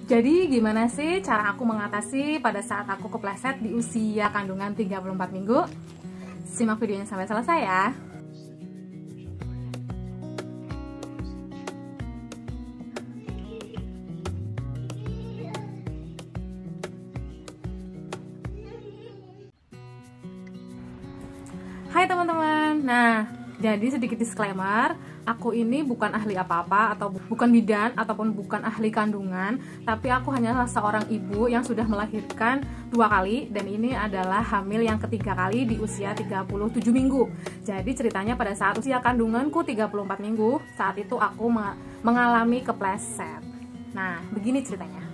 Jadi gimana sih cara aku mengatasi pada saat aku kepleset di usia kandungan 34 minggu? Simak videonya sampai selesai ya. Hai teman-teman. Nah, jadi sedikit disclaimer, aku ini bukan ahli apa-apa atau bukan bidan ataupun bukan ahli kandungan, tapi aku hanyalah seorang ibu yang sudah melahirkan 2 kali dan ini adalah hamil yang ketiga kali di usia 37 minggu. Jadi ceritanya pada saat usia kandunganku 34 minggu, saat itu aku mengalami kepleset. Nah, begini ceritanya.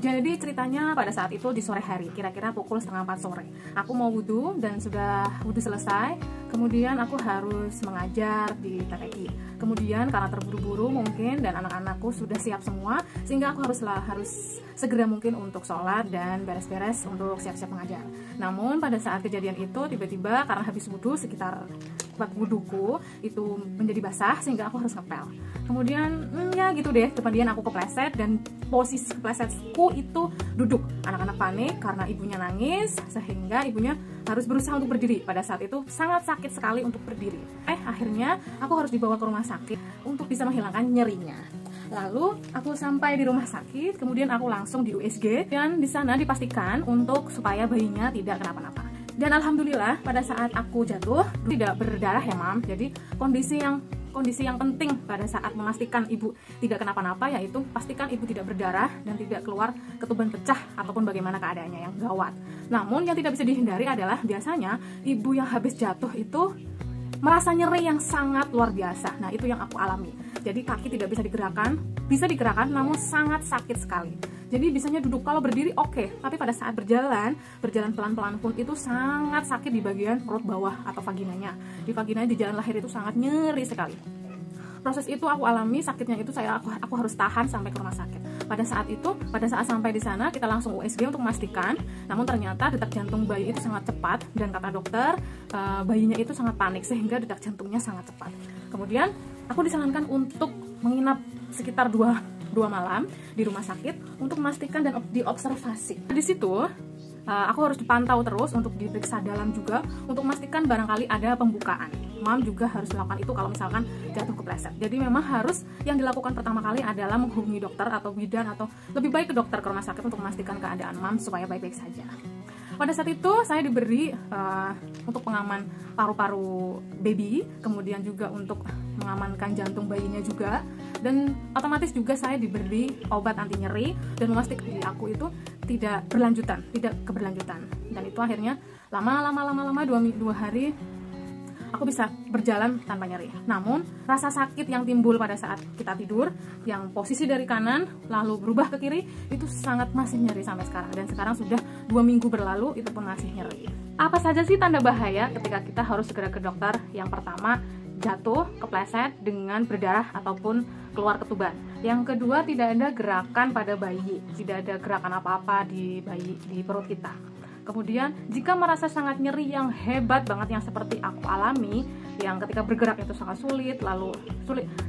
Jadi ceritanya pada saat itu di sore hari, kira-kira pukul 3:30 sore. Aku mau wudhu dan sudah wudhu selesai. Kemudian aku harus mengajar di TPQ. Kemudian karena terburu-buru mungkin dan anak-anakku sudah siap semua, sehingga aku harus segera mungkin untuk sholat dan beres-beres untuk siap-siap mengajar. Namun pada saat kejadian itu tiba-tiba karena habis wudhu sekitar bak wudhuku itu menjadi basah sehingga aku harus ngepel. Kemudian ya gitu deh, kemudian aku kepleset dan posisi keplesetku itu duduk. Anak-anak panik karena ibunya nangis sehingga ibunya harus berusaha untuk berdiri. Pada saat itu sangat sakit sekali untuk berdiri. Akhirnya aku harus dibawa ke rumah sakit untuk bisa menghilangkan nyerinya. Lalu aku sampai di rumah sakit, kemudian aku langsung di USG dan di sana dipastikan untuk supaya bayinya tidak kenapa-napa. Dan alhamdulillah pada saat aku jatuh tidak berdarah ya mam. Jadi kondisi yang penting pada saat memastikan ibu tidak kenapa-napa yaitu pastikan ibu tidak berdarah dan tidak keluar ketuban pecah ataupun bagaimana keadaannya yang gawat. Namun yang tidak bisa dihindari adalah biasanya ibu yang habis jatuh itu merasa nyeri yang sangat luar biasa. Nah, itu yang aku alami. Jadi kaki tidak bisa digerakkan namun sangat sakit sekali. Jadi bisanya duduk, kalau berdiri oke, tapi pada saat berjalan pelan-pelan pun itu sangat sakit di bagian perut bawah atau vaginanya. Di vaginanya di jalan lahir itu sangat nyeri sekali. Proses itu aku alami, sakitnya itu aku harus tahan sampai ke rumah sakit. Pada saat sampai di sana kita langsung USG untuk memastikan. Namun ternyata detak jantung bayi itu sangat cepat dan kata dokter bayinya itu sangat panik sehingga detak jantungnya sangat cepat. Kemudian aku disarankan untuk menginap sekitar 2 malam di rumah sakit untuk memastikan dan diobservasi. Di situ aku harus dipantau terus untuk diperiksa dalam juga untuk memastikan barangkali ada pembukaan. Mam juga harus melakukan itu kalau misalkan jatuh kepleset. Jadi memang harus yang dilakukan pertama kali adalah menghubungi dokter atau bidan atau lebih baik ke dokter ke rumah sakit untuk memastikan keadaan mam supaya baik-baik saja. Pada saat itu saya diberi untuk pengaman paru-paru baby, kemudian juga untuk mengamankan jantung bayinya juga, dan otomatis juga saya diberi obat anti nyeri dan memastikan diri aku itu tidak keberlanjutan. Dan itu akhirnya lama 2 hari aku bisa berjalan tanpa nyeri. Namun rasa sakit yang timbul pada saat kita tidur, yang posisi dari kanan lalu berubah ke kiri, itu sangat masih nyeri sampai sekarang. Dan sekarang sudah 2 minggu berlalu, itu pun masih nyeri. Apa saja sih tanda bahaya ketika kita harus segera ke dokter? Yang pertama, jatuh, kepleset dengan berdarah ataupun keluar ketuban. Yang kedua, tidak ada gerakan pada bayi, tidak ada gerakan apa-apa di bayi di perut kita. Kemudian jika merasa sangat nyeri yang hebat banget yang seperti aku alami, yang ketika bergerak itu sangat sulit,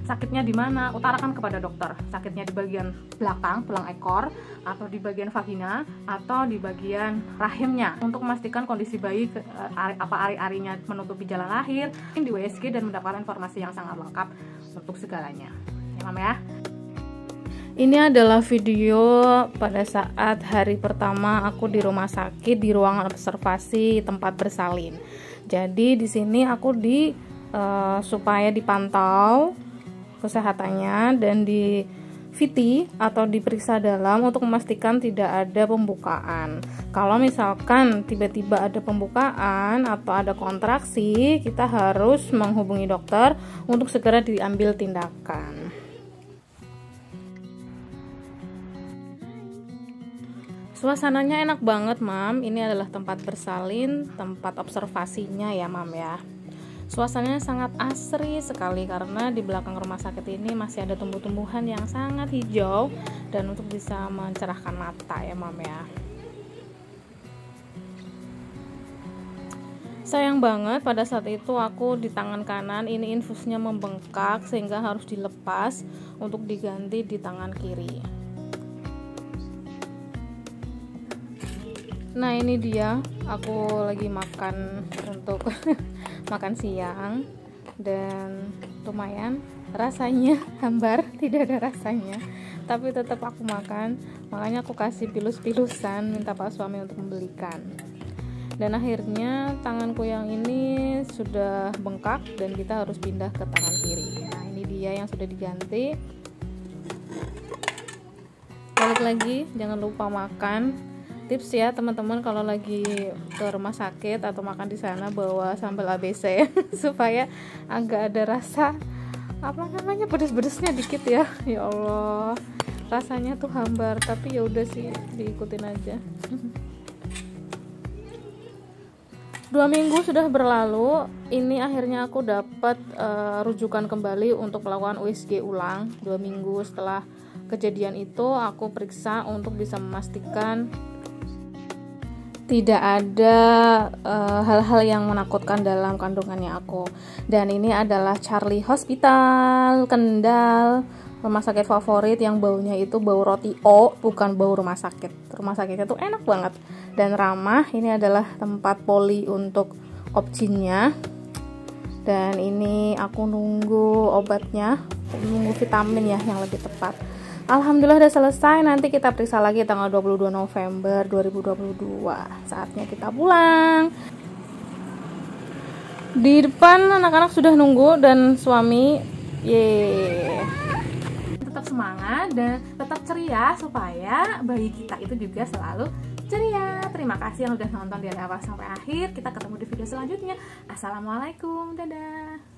sakitnya di mana? Utarakan kepada dokter. Sakitnya di bagian belakang, tulang ekor, atau di bagian vagina, atau di bagian rahimnya, untuk memastikan kondisi bayi ari-arinya menutupi jalan lahir, di USG dan mendapatkan informasi yang sangat lengkap untuk segalanya. Ya mam ya. Ini adalah video pada saat hari pertama aku di rumah sakit di ruangan observasi tempat bersalin. Jadi di sini aku supaya dipantau kesehatannya dan di VT atau diperiksa dalam untuk memastikan tidak ada pembukaan. Kalau misalkan tiba-tiba ada pembukaan atau ada kontraksi, kita harus menghubungi dokter untuk segera diambil tindakan. Suasananya enak banget mam, ini adalah tempat bersalin, tempat observasinya ya mam ya. Suasananya sangat asri sekali karena di belakang rumah sakit ini masih ada tumbuh-tumbuhan yang sangat hijau dan untuk bisa mencerahkan mata ya mam ya. Sayang banget pada saat itu aku di tangan kanan ini infusnya membengkak sehingga harus dilepas untuk diganti di tangan kiri. Nah ini dia, aku lagi makan untuk makan siang, dan lumayan rasanya hambar, tidak ada rasanya, tapi tetap aku makan. Makanya aku kasih pilus-pilusan, minta Pak suami untuk membelikan. Dan akhirnya tanganku yang ini sudah bengkak dan kita harus pindah ke tangan kiri. Nah ini dia yang sudah diganti. Balik lagi, jangan lupa makan. Tips ya teman-teman, kalau lagi ke rumah sakit atau makan di sana bawa sambal ABC supaya agak ada rasa pedes-pedesnya dikit ya. Ya Allah, rasanya tuh hambar, tapi ya udah sih, diikutin aja. 2 minggu sudah berlalu, ini akhirnya aku dapat rujukan kembali untuk melakukan USG ulang. 2 minggu setelah kejadian itu aku periksa untuk bisa memastikan tidak ada hal-hal yang menakutkan dalam kandungannya aku. Dan ini adalah Charlie Hospital Kendal, rumah sakit favorit yang baunya itu bau roti O, bukan bau rumah sakit. Rumah sakitnya tuh enak banget dan ramah. Ini adalah tempat poli untuk opjinnya. Dan ini aku nunggu obatnya, nunggu vitamin ya yang lebih tepat. Alhamdulillah udah selesai. Nanti kita periksa lagi tanggal 22 November 2022. Saatnya kita pulang. Di depan anak-anak sudah nunggu dan suami. Yeay. Tetap semangat dan tetap ceria supaya bayi kita itu juga selalu ceria. Terima kasih yang udah nonton dari awal sampai akhir. Kita ketemu di video selanjutnya. Assalamualaikum. Dadah.